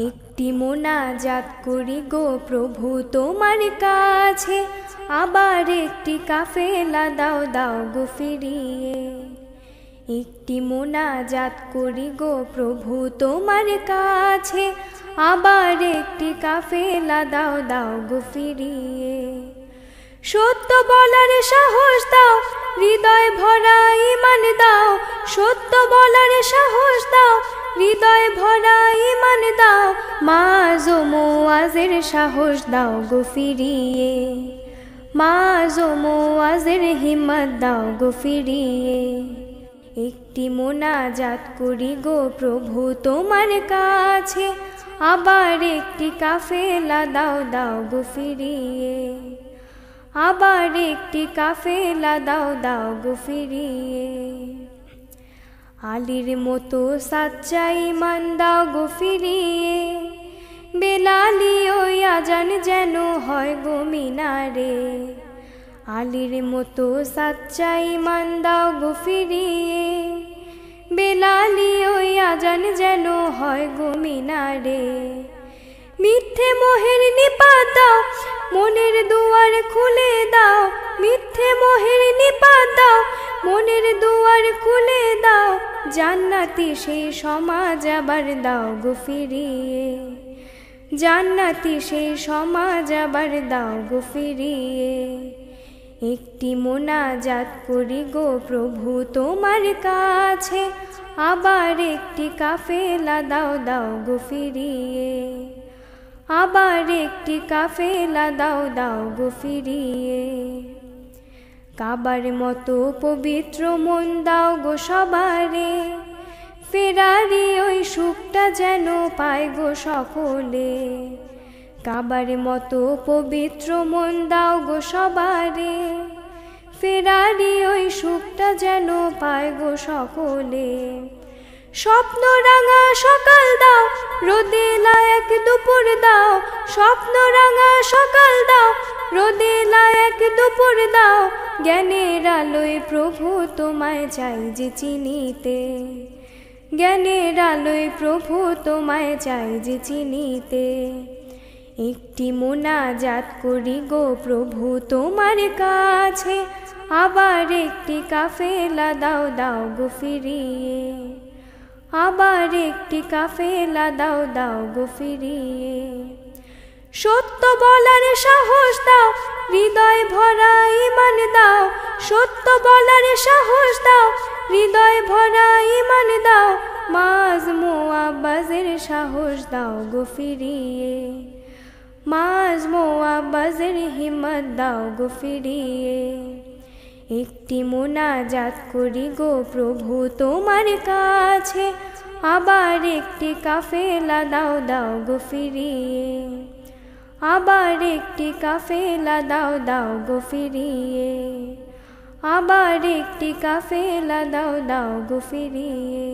একটি মোনাজাত করি গো প্রভু তোমার কাছে, আবার একটি কাফেলা দাও দাও গো ফিরিয়ে। একটি মোনাজাত করি গো প্রভু তোমার কাছে, আবার একটি কাফেলা দাও দাও গো ফিরিয়ে। সত্য বলার সাহস দাও, হৃদয় ভরা ঈমান দাও। সত্য বলার সাহস দাও, হৃদয় ভরা ঈমান দাও। মাজ ও মুআজের সাহস দাও গো ফিরিয়ে। মাজ ও মুআজের হিম্মত দাও গো ফিরিয়ে। একটি মোনাজাত করি গো প্রভু তোমার কাছে, আবার একটি কাফেলা দাও দাও গো ফিরিয়ে। আবার একটি কাফেলা দাও দাও গো ফিরিয়ে। আলীর মতো সাচ্চা ঈমান দাও গো ফিরিয়ে। বেলালি ওই আজান যেন হয় গো মিনারে। আলীর মতো সাচ্চা ঈমান দাও গো ফিরিয়ে। বেলালি ওই আজান যেন হয় গো মিনারে। মিথ্যে মোহের নিপাত দাও, মনের দুয়ার খুলে দাও। মিথ্যে মোহের নিপাত দাও, মনের দুয়ার খুলে দাও। জান্নাতি সেই সমাজ আবার দাও গো ফিরিয়ে। জান্নাতি সেই সমাজ আবার দাও গো ফিরিয়ে। একটি মোনাজাত করি গো প্রভু তোমার কাছে, আবার একটি কাফেলা দাও দাও গো ফিরিয়ে। আবার একটি কাফেলা দাও দাও গো ফিরিয়ে। কাবার মতো পবিত্র মন দাও গো সবারে। ফেরারি ওই সুখটা যেন পায় গো সকলে। কাবার মতো পবিত্র মন দাও গো সবারে। ফেরারি ওই সুখটা যেন পায় গো সকলে। স্বপ্ন রাঙা সকাল দাও, রোদে লায়ক দুপুর দাও। স্বপ্ন রাঙা সকাল দাও, রোদে লায়ক দুপুর দাও। জ্ঞানের আলোয় প্রভু তোমায় চাই যে চিনিতে। জ্ঞানের আলোয় প্রভু তোমায় চাই যে চিনিতে। একটি মোনাজাত করি গো প্রভু তোমার কাছে, আবার একটি কাফেলা দাও দাও গো ফিরিয়ে। আবার একটি কাফেলা দাও দাও গো ফিরিয়ে। সত্য বলার সাহস দাও, হৃদয় ভরা ঈমান দাও। সত্য বলার সাহস দাও, হৃদয় ভরা ঈমান দাও। মাজ মুআব্বাজের সাহস দাও গো ফিরিয়ে। মাজ মুআব্বাজের হিম্মত দাও গো ফিরিয়ে। একটি মোনাজাত করি গো প্রভু তোমার কাছে, আবার একটি কাফেলা দাও দাও গো ফিরিয়ে। আবার একটি কাফেলা দাও দাও গো ফিরিয়ে। আবার একটি কাফেলা দাও দাও গো ফিরিয়ে।